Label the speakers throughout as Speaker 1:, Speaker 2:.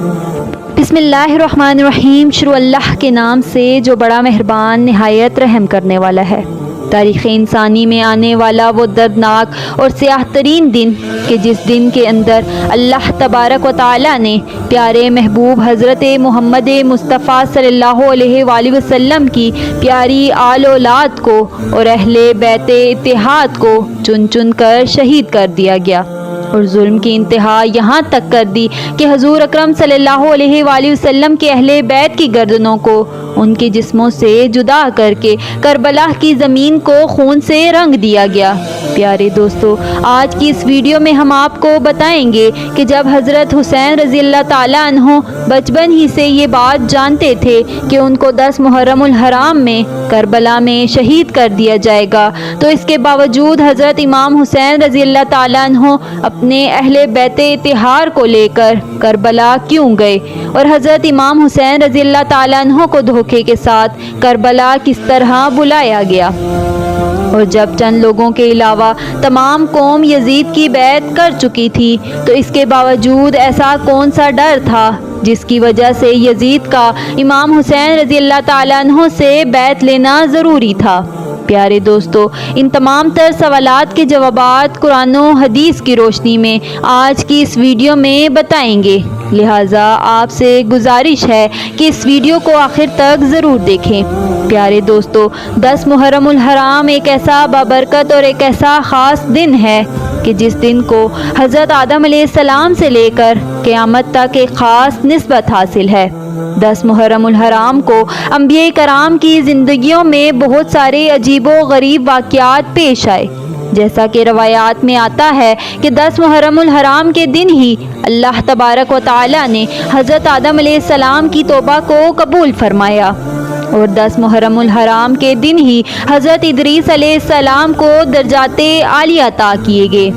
Speaker 1: بسم اللہ الرحمن الرحیم، شروع اللہ کے نام سے جو بڑا مہربان نہایت رحم کرنے والا ہے۔ تاریخ انسانی میں آنے والا وہ دردناک اور سیاہ ترین دن کہ جس دن کے اندر اللہ تبارک و تعالی نے پیارے محبوب حضرت محمد مصطفیٰ صلی اللہ علیہ وآلہ وسلم کی پیاری آل اولاد کو اور اہل بیت اتحاد کو چن چن کر شہید کر دیا گیا، اور ظلم کی انتہا یہاں تک کر دی کہ حضور اکرم صلی اللہ علیہ وآلہ وسلم کے اہل بیت کی گردنوں کو ان کے جسموں سے جدا کر کے کربلا کی زمین کو خون سے رنگ دیا گیا۔ پیارے دوستو، آج کی اس ویڈیو میں ہم آپ کو بتائیں گے کہ جب حضرت حسین رضی اللہ تعالیٰ عنہ بچپن ہی سے یہ بات جانتے تھے کہ ان کو 10 محرم الحرام میں کربلا میں شہید کر دیا جائے گا، تو اس کے باوجود حضرت امام حسین رضی اللہ تعالیٰ عنہ اپنے اہل بیت اتحاد کو لے کر کربلا کیوں گئے، اور حضرت امام حسین رضی اللہ تعالیٰ عنہ کو دھوکے کے ساتھ کربلا کس طرح بلایا گیا، اور جب چند لوگوں کے علاوہ تمام قوم یزید کی بیعت کر چکی تھی تو اس کے باوجود ایسا کون سا ڈر تھا جس کی وجہ سے یزید کا امام حسین رضی اللہ تعالیٰ عنہ سے بیعت لینا ضروری تھا۔ پیارے دوستو، ان تمام تر سوالات کے جوابات قرآن و حدیث کی روشنی میں آج کی اس ویڈیو میں بتائیں گے، لہٰذا آپ سے گزارش ہے کہ اس ویڈیو کو آخر تک ضرور دیکھیں۔ پیارے دوستو، 10 محرم الحرام ایک ایسا بابرکت اور ایک ایسا خاص دن ہے کہ جس دن کو حضرت آدم علیہ السلام سے لے کر قیامت تک ایک خاص نسبت حاصل ہے۔ 10 محرم الحرام کو انبیاء کرام کی زندگیوں میں بہت سارے عجیب و غریب واقعات پیش آئے، جیسا کہ روایات میں آتا ہے کہ 10 محرم الحرام کے دن ہی اللہ تبارک و تعالی نے حضرت آدم علیہ السلام کی توبہ کو قبول فرمایا، اور 10 محرم الحرام کے دن ہی حضرت ادریس علیہ السلام کو درجات عالیہ عطا کیے گئے،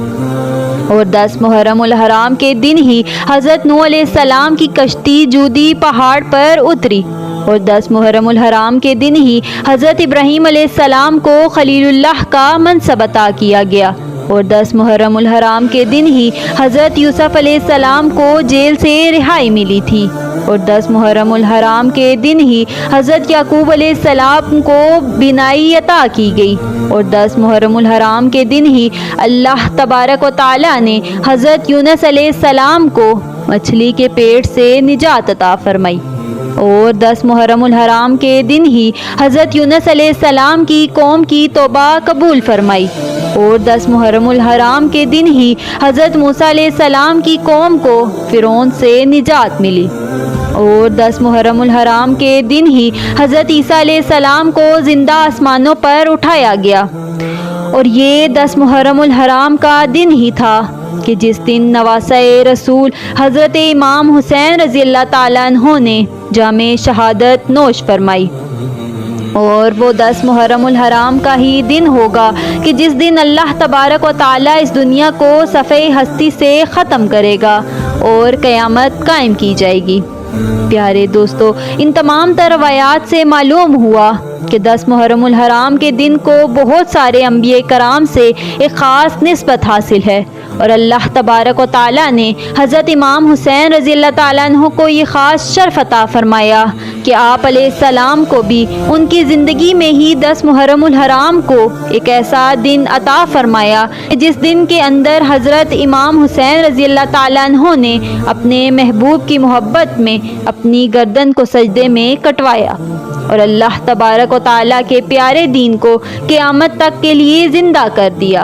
Speaker 1: اور 10 محرم الحرام کے دن ہی حضرت نوح علیہ السلام کی کشتی جودی پہاڑ پر اتری، اور 10 محرم الحرام کے دن ہی حضرت ابراہیم علیہ السلام کو خلیل اللہ کا منصب عطا کیا گیا، اور 10 محرم الحرام کے دن ہی حضرت یوسف علیہ السلام کو جیل سے رہائی ملی تھی، اور 10 محرم الحرام کے دن ہی حضرت یعقوب علیہ السلام کو بینائی عطا کی گئی، اور 10 محرم الحرام کے دن ہی اللہ تبارک و تعالی نے حضرت یونس علیہ السلام کو مچھلی کے پیٹ سے نجات عطا فرمائی، اور 10 محرم الحرام کے دن ہی حضرت یونس علیہ السلام کی قوم کی توبہ قبول فرمائی، اور 10 محرم الحرام کے دن ہی حضرت موسیٰ علیہ السلام کی قوم کو فرعون سے نجات ملی، اور 10 محرم الحرام کے دن ہی حضرت عیسیٰ علیہ السلام کو زندہ آسمانوں پر اٹھایا گیا، اور یہ 10 محرم الحرام کا دن ہی تھا کہ جس دن نواسۂ رسول حضرت امام حسین رضی اللہ تعالیٰ عنہ نے جام شہادت نوش فرمائی، اور وہ 10 محرم الحرام کا ہی دن ہوگا کہ جس دن اللہ تبارک و تعالیٰ اس دنیا کو صفحہ ہستی سے ختم کرے گا اور قیامت قائم کی جائے گی۔ پیارے دوستو، ان تمام تر روایات سے معلوم ہوا کہ 10 محرم الحرام کے دن کو بہت سارے انبیاء کرام سے ایک خاص نسبت حاصل ہے، اور اللہ تبارک و تعالیٰ نے حضرت امام حسین رضی اللہ تعالیٰ عنہ کو یہ خاص شرف عطا فرمایا کہ آپ علیہ السلام کو بھی ان کی زندگی میں ہی 10 محرم الحرام کو ایک ایسا دن عطا فرمایا جس دن کے اندر حضرت امام حسین رضی اللہ تعالیٰ عنہ نے اپنے محبوب کی محبت میں اپنی گردن کو سجدے میں کٹوایا، اور اللہ تبارک و تعالیٰ کے پیارے دین کو قیامت تک کے لیے زندہ کر دیا۔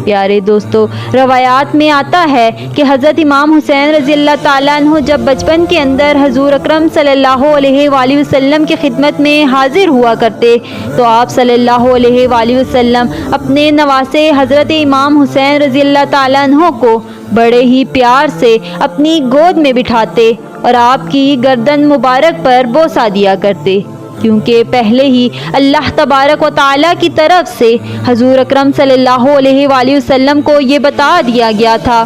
Speaker 1: پیارے دوستو، روایات میں آتا ہے کہ حضرت امام حسین رضی اللہ تعالیٰ عنہ جب بچپن کے اندر حضور اکرم صلی اللہ علیہ وآلہ وسلم کی خدمت میں حاضر ہوا کرتے تو آپ صلی اللہ علیہ وآلہ وسلم اپنے نواسے حضرت امام حسین رضی اللہ تعالیٰ عنہ کو بڑے ہی پیار سے اپنی گود میں بٹھاتے اور آپ کی گردن مبارک پر بوسہ دیا کرتے، کیونکہ پہلے ہی اللہ تبارک و تعالیٰ کی طرف سے حضور اکرم صلی اللہ علیہ وآلہ وسلم کو یہ بتا دیا گیا تھا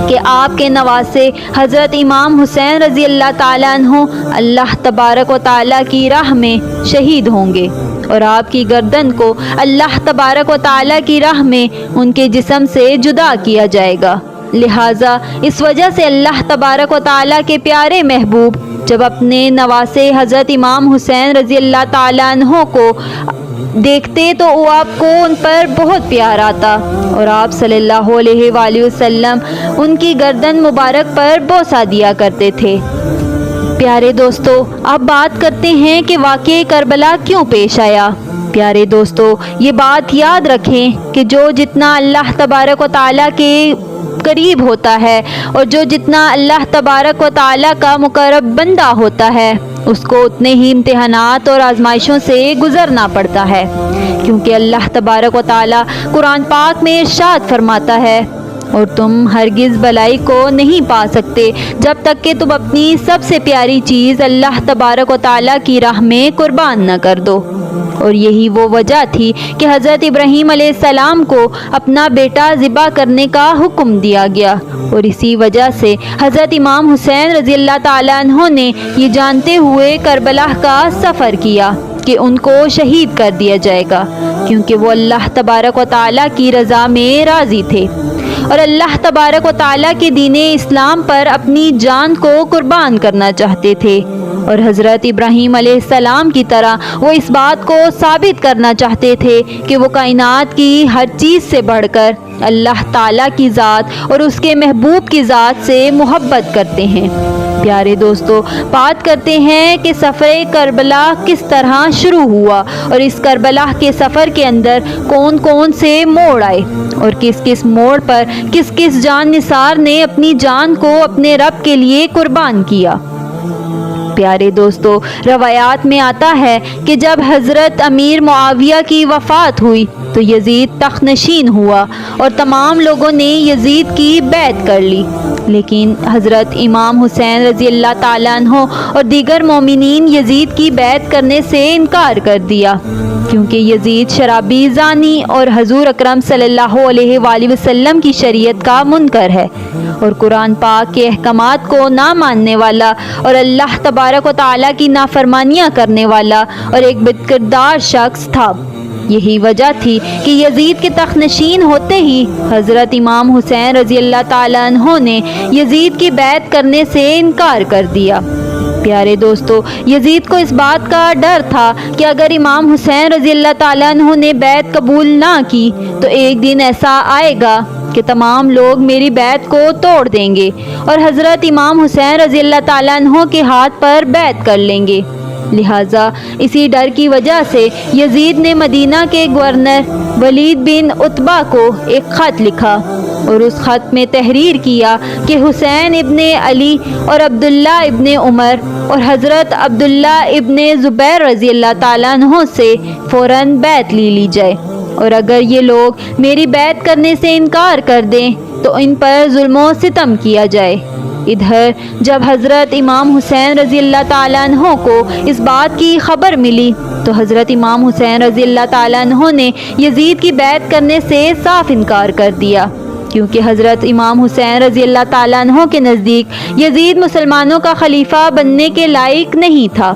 Speaker 1: کہ آپ کے نواسے حضرت امام حسین رضی اللہ تعالیٰ عنہ اللہ تبارک و تعالیٰ کی راہ میں شہید ہوں گے، اور آپ کی گردن کو اللہ تبارک و تعالیٰ کی راہ میں ان کے جسم سے جدا کیا جائے گا۔ لہٰذا اس وجہ سے اللہ تبارک و تعالیٰ کے پیارے محبوب جب اپنے نواسے حضرت امام حسین رضی اللہ تعالیٰ عنہ کو دیکھتے تو وہ آپ کو ان پر بہت پیار آتا اور آپ صلی اللہ علیہ وآلہ وسلم ان کی گردن مبارک پر بوسہ دیا کرتے تھے۔ پیارے دوستو، اب بات کرتے ہیں کہ واقعہ کربلا کیوں پیش آیا۔ پیارے دوستو، یہ بات یاد رکھیں کہ جو جتنا اللہ تبارک و تعالیٰ کے قریب ہوتا ہے اور جو جتنا اللہ تبارک و تعالیٰ کا مقرب بندہ ہوتا ہے اس کو اتنے ہی امتحانات اور آزمائشوں سے گزرنا پڑتا ہے، کیونکہ اللہ تبارک و تعالیٰ قرآن پاک میں ارشاد فرماتا ہے اور تم ہرگز بھلائی کو نہیں پا سکتے جب تک کہ تم اپنی سب سے پیاری چیز اللہ تبارک و تعالیٰ کی راہ میں قربان نہ کر دو۔ اور یہی وہ وجہ تھی کہ حضرت ابراہیم علیہ السلام کو اپنا بیٹا ذبح کرنے کا حکم دیا گیا، اور اسی وجہ سے حضرت امام حسین رضی اللہ تعالیٰ عنہ نے یہ جانتے ہوئے کربلا کا سفر کیا کہ ان کو شہید کر دیا جائے گا، کیونکہ وہ اللہ تبارک و تعالیٰ کی رضا میں راضی تھے اور اللہ تبارک و تعالیٰ کے دین اسلام پر اپنی جان کو قربان کرنا چاہتے تھے، اور حضرت ابراہیم علیہ السلام کی طرح وہ اس بات کو ثابت کرنا چاہتے تھے کہ وہ کائنات کی ہر چیز سے بڑھ کر اللہ تعالیٰ کی ذات اور اس کے محبوب کی ذات سے محبت کرتے ہیں۔ پیارے دوستو، بات کرتے ہیں کہ سفر کربلا کس طرح شروع ہوا اور اس کربلا کے سفر کے اندر کون کون سے موڑ آئے اور کس کس موڑ پر کس کس جان نثار نے اپنی جان کو اپنے رب کے لیے قربان کیا۔ پیارے دوستو، روایات میں آتا ہے کہ جب حضرت امیر معاویہ کی وفات ہوئی تو یزید تخت نشین ہوا اور تمام لوگوں نے یزید کی بیعت کر لی، لیکن حضرت امام حسین رضی اللہ تعالیٰ عنہ اور دیگر مومنین یزید کی بیعت کرنے سے انکار کر دیا، کیونکہ یزید شرابی، زانی اور حضور اکرم صلی اللہ علیہ وآلہ وسلم کی شریعت کا منکر ہے اور قرآن پاک کے احکامات کو نہ ماننے والا اور اللہ تبارک و تعالیٰ کی نافرمانیاں کرنے والا اور ایک بد کردار شخص تھا۔ یہی وجہ تھی کہ یزید کے تخت نشین ہوتے ہی حضرت امام حسین رضی اللہ تعالیٰ عنہ نے یزید کی بیعت کرنے سے انکار کر دیا۔ پیارے دوستو، یزید کو اس بات کا ڈر تھا کہ اگر امام حسین رضی اللہ تعالیٰ عنہ نے بیعت قبول نہ کی تو ایک دن ایسا آئے گا کہ تمام لوگ میری بیعت کو توڑ دیں گے اور حضرت امام حسین رضی اللہ تعالیٰ عنہ کے ہاتھ پر بیعت کر لیں گے۔ لہٰذا اسی ڈر کی وجہ سے یزید نے مدینہ کے گورنر ولید بن عتبہ کو ایک خط لکھا اور اس خط میں تحریر کیا کہ حسین ابن علی اور عبداللہ ابن عمر اور حضرت عبداللہ ابن زبیر رضی اللہ تعالیٰ عنہ سے فوراً بیعت لی جائے، اور اگر یہ لوگ میری بیعت کرنے سے انکار کر دیں تو ان پر ظلم و ستم کیا جائے۔ ادھر جب حضرت امام حسین رضی اللہ تعالیٰ عنہ کو اس بات کی خبر ملی تو حضرت امام حسین رضی اللہ تعالیٰ عنہ نے یزید کی بیعت کرنے سے صاف انکار کر دیا، کیونکہ حضرت امام حسین رضی اللہ تعالیٰ عنہ کے نزدیک یزید مسلمانوں کا خلیفہ بننے کے لائق نہیں تھا،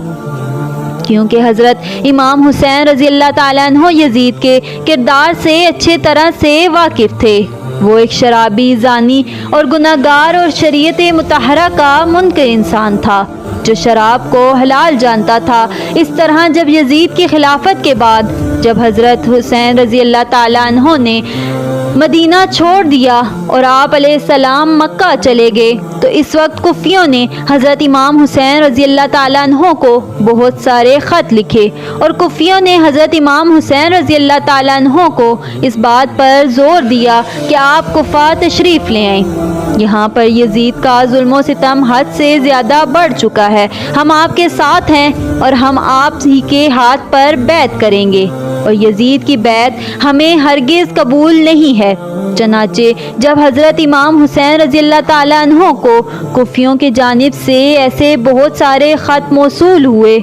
Speaker 1: کیونکہ حضرت امام حسین رضی اللہ تعالیٰ عنہ یزید کے کردار سے اچھے طرح سے واقف تھے۔ وہ ایک شرابی، زانی اور گناہگار اور شریعت مطہرہ کا منکر انسان تھا جو شراب کو حلال جانتا تھا۔ اس طرح جب یزید کی خلافت کے بعد جب حضرت حسین رضی اللہ تعالیٰ عنہ نے مدینہ چھوڑ دیا اور آپ علیہ السلام مکہ چلے گئے تو اس وقت کفیوں نے حضرت امام حسین رضی اللہ تعالیٰ عنہ کو بہت سارے خط لکھے اور کفیوں نے حضرت امام حسین رضی اللہ تعالیٰ عنہ کو اس بات پر زور دیا کہ آپ کوفہ تشریف لے آئیں۔ یہاں پر یزید کا ظلم و ستم حد سے زیادہ بڑھ چکا ہے، ہم آپ کے ساتھ ہیں اور ہم آپ ہی کے ہاتھ پر بیعت کریں گے اور یزید کی بیعت ہمیں ہرگز قبول نہیں ہے۔ چنانچہ جب حضرت امام حسین رضی اللہ تعالیٰ عنہ کو کفیوں کی جانب سے ایسے بہت سارے خط موصول ہوئے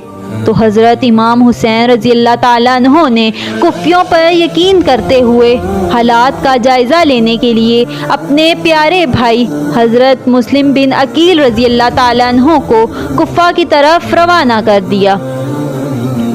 Speaker 1: تو حضرت امام حسین رضی اللہ تعالیٰ عنہ نے کفیوں پر یقین کرتے ہوئے حالات کا جائزہ لینے کے لیے اپنے پیارے بھائی حضرت مسلم بن عقیل رضی اللہ تعالیٰ عنہ کو کوفہ کی طرف روانہ کر دیا۔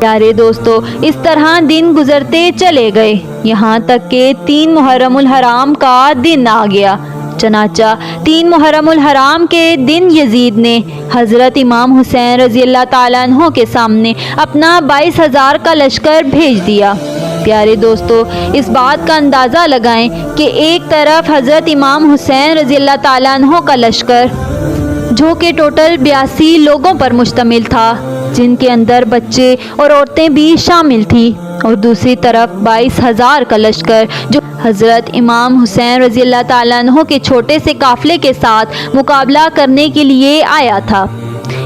Speaker 1: پیارے دوستو، اس طرح دن گزرتے چلے گئے، یہاں تک کہ 3 محرم الحرام کا دن آ گیا۔ چنانچہ 3 محرم الحرام کے دن یزید نے حضرت امام حسین رضی اللہ تعالیٰ عنہ کے سامنے اپنا 22,000 کا لشکر بھیج دیا۔ پیارے دوستو، اس بات کا اندازہ لگائیں کہ ایک طرف حضرت امام حسین رضی اللہ تعالیٰ عنہ کا لشکر جو کہ ٹوٹل 82 لوگوں پر مشتمل تھا، جن کے اندر بچے اور عورتیں بھی شامل تھیں، اور دوسری طرف 22,000 کا لشکر جو حضرت امام حسین رضی اللہ تعالیٰ عنہ کے چھوٹے سے قافلے کے ساتھ مقابلہ کرنے کے لیے آیا تھا۔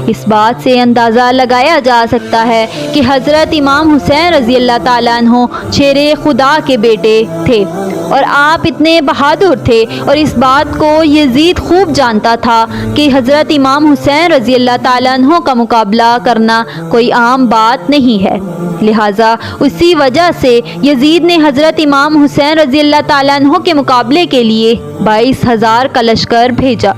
Speaker 1: اس بات سے اندازہ لگایا جا سکتا ہے کہ حضرت امام حسین رضی اللہ تعالیٰ عنہ شیر خدا کے بیٹے تھے، اور آپ اتنے بہادر تھے، اور اس بات کو یزید خوب جانتا تھا کہ حضرت امام حسین رضی اللہ تعالیٰ عنہ کا مقابلہ کرنا کوئی عام بات نہیں ہے۔ لہٰذا اسی وجہ سے یزید نے حضرت امام حسین رضی اللہ تعالیٰ عنہ کے مقابلے کے لیے 22,000 کا لشکر بھیجا۔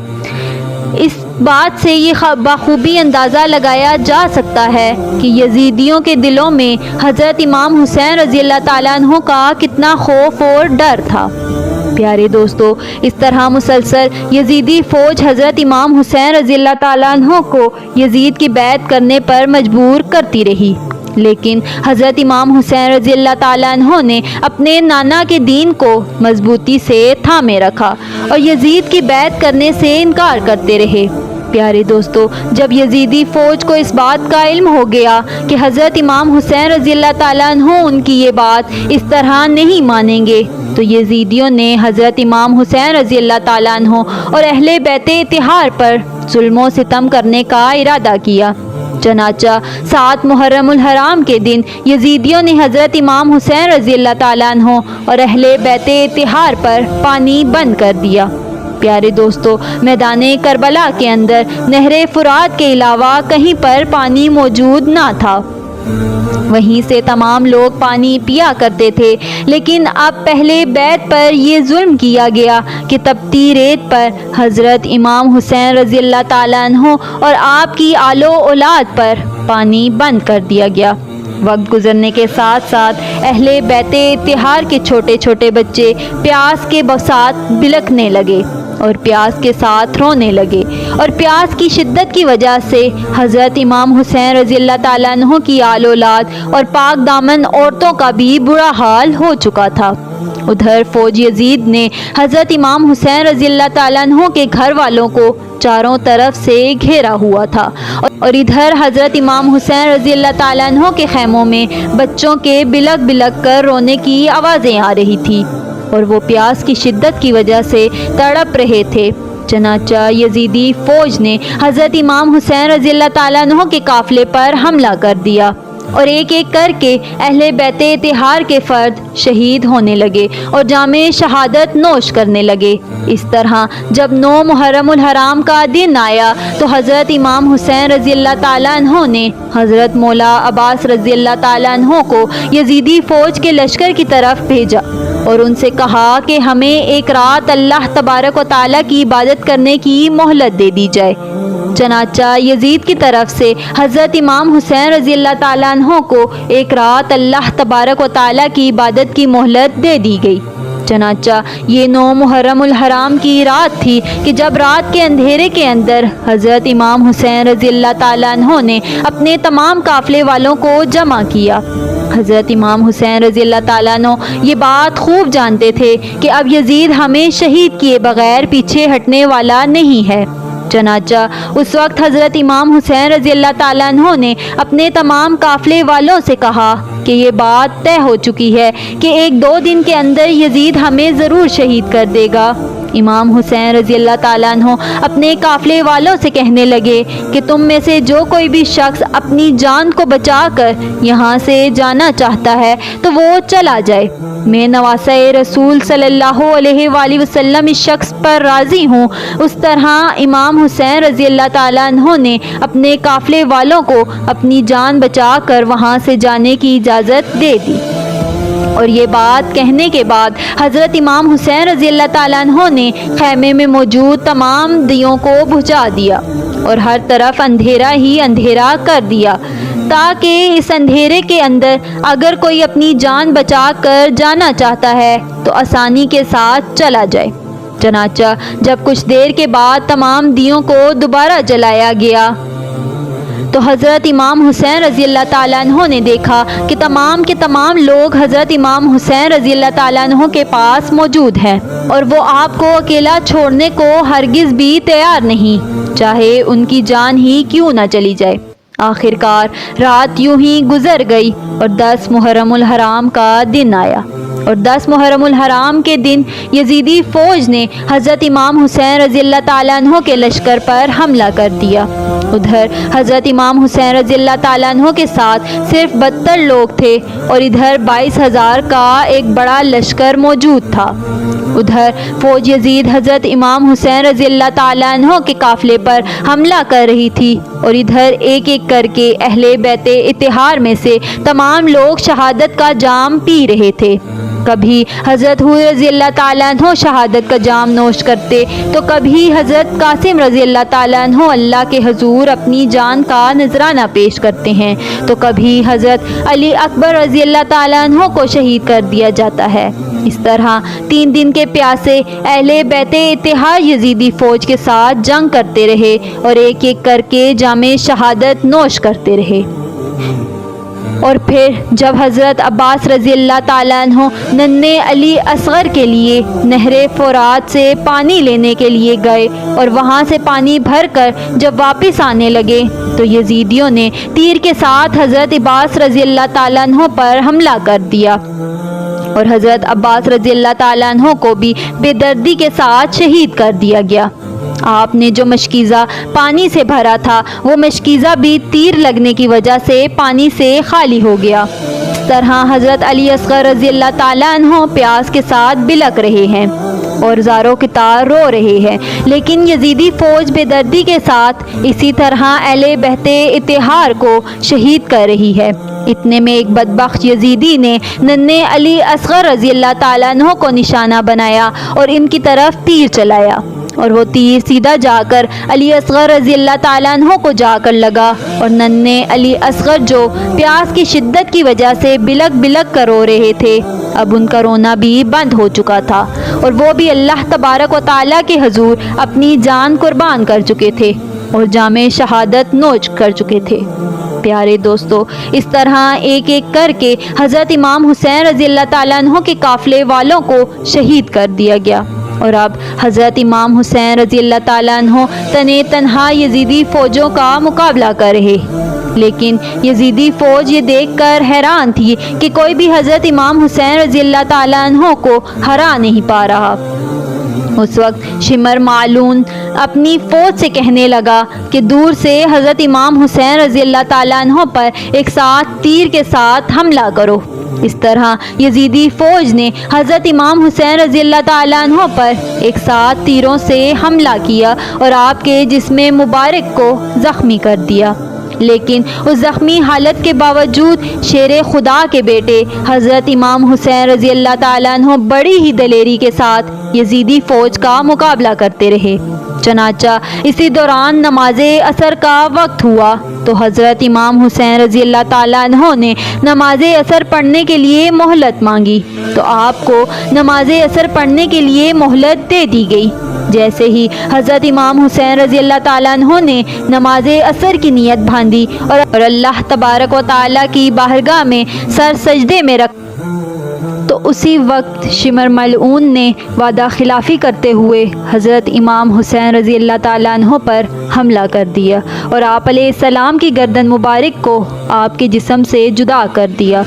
Speaker 1: اس بات سے یہ بخوبی اندازہ لگایا جا سکتا ہے کہ یزیدیوں کے دلوں میں حضرت امام حسین رضی اللہ تعالیٰ عنہ کا کتنا خوف اور ڈر تھا۔ پیارے دوستو، اس طرح مسلسل یزیدی فوج حضرت امام حسین رضی اللہ تعالیٰ عنہ کو یزید کی بیعت کرنے پر مجبور کرتی رہی، لیکن حضرت امام حسین رضی اللہ تعالیٰ عنہ نے اپنے نانا کے دین کو مضبوطی سے تھامے رکھا اور یزید کی بیعت کرنے سے انکار کرتے رہے۔ پیارے دوستو، جب یزیدی فوج کو اس بات کا علم ہو گیا کہ حضرت امام حسین رضی اللہ تعالیٰ عنہ ان کی یہ بات اس طرح نہیں مانیں گے، تو یزیدیوں نے حضرت امام حسین رضی اللہ تعالیٰ عنہ اور اہل بیت اطہار پر ظلم و ستم کرنے کا ارادہ کیا۔ چنانچہ 7 محرم الحرام کے دن یزیدیوں نے حضرت امام حسین رضی اللہ تعالیٰ عنہ اور اہل بیت اطہار پر پانی بند کر دیا۔ پیارے دوستو، میدان کربلا کے اندر نہر فرات کے علاوہ کہیں پر پانی موجود نہ تھا، وہیں سے تمام لوگ پانی پیا کرتے تھے، لیکن اب پہلے بیت پر یہ ظلم کیا گیا کہ تپتی ریت پر حضرت امام حسین رضی اللہ تعالیٰ عنہ اور آپ کی آل و اولاد پر پانی بند کر دیا گیا۔ وقت گزرنے کے ساتھ ساتھ اہل بیت اطہار کے چھوٹے چھوٹے بچے پیاس کے ساتھ بلکنے لگے اور پیاس کے ساتھ رونے لگے، اور پیاس کی شدت کی وجہ سے حضرت امام حسین رضی اللہ تعالیٰ عنہ کی آل اولاد اور پاک دامن عورتوں کا بھی برا حال ہو چکا تھا۔ ادھر فوج یزید نے حضرت امام حسین رضی اللہ تعالیٰ عنہ کے گھر والوں کو چاروں طرف سے گھیرا ہوا تھا، اور ادھر حضرت امام حسین رضی اللہ تعالیٰ عنہ کے خیموں میں بچوں کے بلک بلک کر رونے کی آوازیں آ رہی تھی، اور وہ پیاس کی شدت کی وجہ سے تڑپ رہے تھے۔ چنانچہ یزیدی فوج نے حضرت امام حسین رضی اللہ تعالیٰ عنہ کے قافلے پر حملہ کر دیا، اور ایک ایک کر کے اہل بیت اطہار کے فرد شہید ہونے لگے اور جام شہادت نوش کرنے لگے۔ اس طرح جب 9 محرم الحرام کا دن آیا تو حضرت امام حسین رضی اللہ تعالیٰ عنہ نے حضرت مولا عباس رضی اللہ تعالیٰ عنہ کو یزیدی فوج کے لشکر کی طرف بھیجا اور ان سے کہا کہ ہمیں ایک رات اللہ تبارک و تعالیٰ کی عبادت کرنے کی مہلت دے دی جائے۔ چنانچہ یزید کی طرف سے حضرت امام حسین رضی اللہ تعالیٰ عنہ کو ایک رات اللہ تبارک و تعالیٰ کی عبادت کی مہلت دے دی گئی۔ چنانچہ یہ 9 محرم الحرام کی رات تھی کہ جب رات کے اندھیرے کے اندر حضرت امام حسین رضی اللہ تعالیٰ عنہ نے اپنے تمام قافلے والوں کو جمع کیا۔ حضرت امام حسین رضی اللہ تعالیٰ عنہ یہ بات خوب جانتے تھے کہ اب یزید ہمیں شہید کیے بغیر پیچھے ہٹنے والا نہیں ہے۔ چنانچہ اس وقت حضرت امام حسین رضی اللہ تعالیٰ عنہ نے اپنے تمام قافلے والوں سے کہا کہ یہ بات طے ہو چکی ہے کہ 1-2 دن کے اندر یزید ہمیں ضرور شہید کر دے گا۔ امام حسین رضی اللہ تعالیٰ عنہ اپنے قافلے والوں سے کہنے لگے کہ تم میں سے جو کوئی بھی شخص اپنی جان کو بچا کر یہاں سے جانا چاہتا ہے تو وہ چلا جائے۔ میں نواسہ رسول صلی اللہ علیہ وآلہ وسلم اس شخص پر راضی ہوں۔ اس طرح امام حسین رضی اللہ تعالیٰ عنہ نے اپنے قافلے والوں کو اپنی جان بچا کر وہاں سے جانے کی اجازت دے دی، اور یہ بات کہنے کے بعد حضرت امام حسین رضی اللہ تعالیٰ عنہ نے خیمے میں موجود تمام دیوں کو بجھا دیا اور ہر طرف اندھیرا ہی اندھیرا کر دیا۔ تاکہ اس اندھیرے کے اندر اگر کوئی اپنی جان بچا کر جانا چاہتا ہے تو آسانی کے ساتھ چلا جائے۔ چنانچہ جب کچھ دیر کے بعد تمام دیوں کو دوبارہ جلایا گیا تو حضرت امام حسین رضی اللہ تعالیٰ عنہ نے دیکھا کہ تمام کے تمام لوگ حضرت امام حسین رضی اللہ تعالیٰ عنہ کے پاس موجود ہیں اور وہ آپ کو اکیلا چھوڑنے کو ہرگز بھی تیار نہیں، چاہے ان کی جان ہی کیوں نہ چلی جائے۔ آخر کار رات یوں ہی گزر گئی اور 10 محرم الحرام کا دن آیا، اور 10 محرم الحرام کے دن یزیدی فوج نے حضرت امام حسین رضی اللہ تعالیٰ عنہ کے لشکر پر حملہ کر دیا۔ ادھر حضرت امام حسین رضی اللہ تعالیٰ عنہ کے ساتھ صرف 72 لوگ تھے اور ادھر 22,000 کا ایک بڑا لشکر موجود تھا۔ ادھر فوج یزید حضرت امام حسین رضی اللہ تعالیٰ عنہ کے قافلے پر حملہ کر رہی تھی، اور ادھر ایک ایک کر کے اہل بیت اطہار میں سے تمام لوگ شہادت کا جام پی رہے تھے۔ کبھی حضرت حور رضی اللہ تعالیٰ عنہ شہادت کا جام نوش کرتے تو کبھی حضرت قاسم رضی اللہ تعالیٰ عنہ اللہ کے حضور اپنی جان کا نذرانہ پیش کرتے ہیں، تو کبھی حضرت علی اکبر رضی اللہ تعالیٰ عنہ کو شہید کر دیا جاتا ہے۔ اس طرح 3 دن کے پیاسے اہل بیت اتحاد یزیدی فوج کے ساتھ جنگ کرتے رہے اور ایک ایک کر کے جام شہادت نوش کرتے رہے۔ اور پھر جب حضرت عباس رضی اللہ تعالیٰ عنہ ننھے علی اصغر کے لیے نہر فرات سے پانی لینے کے لیے گئے اور وہاں سے پانی بھر کر جب واپس آنے لگے تو یزیدیوں نے تیر کے ساتھ حضرت عباس رضی اللہ تعالیٰ عنہ پر حملہ کر دیا، اور حضرت عباس رضی اللہ تعالیٰ عنہ کو بھی بے دردی کے ساتھ شہید کر دیا گیا۔ آپ نے جو مشکیزہ پانی سے بھرا تھا وہ مشکیزہ بھی تیر لگنے کی وجہ سے پانی سے خالی ہو گیا۔ اس طرح حضرت علی اصغر رضی اللہ تعالیٰ عنہ پیاس کے ساتھ بلک رہے ہیں اور زاروں کی طرح رو رہے ہیں، لیکن یزیدی فوج بے دردی کے ساتھ اسی طرح اہل بیت اطہار کو شہید کر رہی ہے۔ اتنے میں ایک بدبخت یزیدی نے ننھے علی اصغر رضی اللہ تعالیٰ عنہ کو نشانہ بنایا اور ان کی طرف تیر چلایا، اور وہ تیر سیدھا جا کر علی اصغر رضی اللہ تعالیٰ عنہ کو جا کر لگا، اور ننھے علی اصغر جو پیاس کی شدت کی وجہ سے بلک بلک کر رو رہے تھے، اب ان کا رونا بھی بند ہو چکا تھا اور وہ بھی اللہ تبارک و تعالیٰ کے حضور اپنی جان قربان کر چکے تھے اور جام شہادت نوش کر چکے تھے۔ پیارے دوستو، اس طرح ایک ایک کر کے حضرت امام حسین رضی اللہ تعالیٰ عنہ کے قافلے والوں کو شہید کر دیا گیا، اور اب حضرت امام حسین رضی اللہ تعالیٰ عنہ تنہا یزیدی فوجوں کا مقابلہ کر رہے، لیکن یزیدی فوج یہ دیکھ کر حیران تھی کہ کوئی بھی حضرت امام حسین رضی اللہ تعالیٰ عنہ کو ہرا نہیں پا رہا۔ اس وقت شمر معلون اپنی فوج سے کہنے لگا کہ دور سے حضرت امام حسین رضی اللہ تعالیٰ عنہ پر ایک ساتھ تیر کے ساتھ حملہ کرو۔ اس طرح یزیدی فوج نے حضرت امام حسین رضی اللہ تعالیٰ عنہ پر ایک ساتھ تیروں سے حملہ کیا اور آپ کے جسم مبارک کو زخمی کر دیا، لیکن اس زخمی حالت کے باوجود شیر خدا کے بیٹے حضرت امام حسین رضی اللہ تعالیٰ عنہ بڑی ہی دلیری کے ساتھ یزیدی فوج کا مقابلہ کرتے رہے۔ چنانچہ اسی دوران نماز عصر کا وقت ہوا تو حضرت امام حسین رضی اللہ تعالیٰ عنہ نے نماز عصر پڑھنے کے لیے مہلت مانگی، تو آپ کو نماز عصر پڑھنے کے لیے مہلت دے دی گئی۔ جیسے ہی حضرت امام حسین رضی اللہ تعالیٰ عنہ نے نماز عصر کی نیت باندھی اور اللہ تبارک و تعالیٰ کی بارگاہ میں سر سجدے میں رکھ، تو اسی وقت شمر ملعون نے وعدہ خلافی کرتے ہوئے حضرت امام حسین رضی اللہ تعالیٰ عنہ پر حملہ کر دیا اور آپ علیہ السلام کی گردن مبارک کو آپ کے جسم سے جدا کر دیا،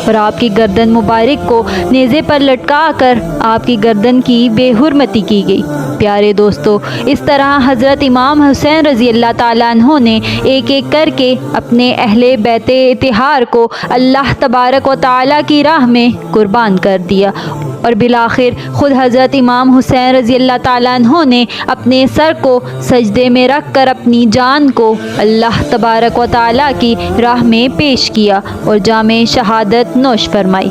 Speaker 1: اور آپ کی گردن مبارک کو نیزے پر لٹکا کر آپ کی گردن کی بے حرمتی کی گئی۔ پیارے دوستو، اس طرح حضرت امام حسین رضی اللہ تعالیٰ عنہ نے ایک ایک کر کے اپنے اہل بیت اطہار کو اللہ تبارک و تعالیٰ کی راہ میں قربان کر دیا، اور بالآخر خود حضرت امام حسین رضی اللہ تعالیٰ عنہ نے اپنے سر کو سجدے میں رکھ کر اپنی جان کو اللہ تبارک و تعالیٰ کی راہ میں پیش کیا اور جام شہادت نوش فرمائی۔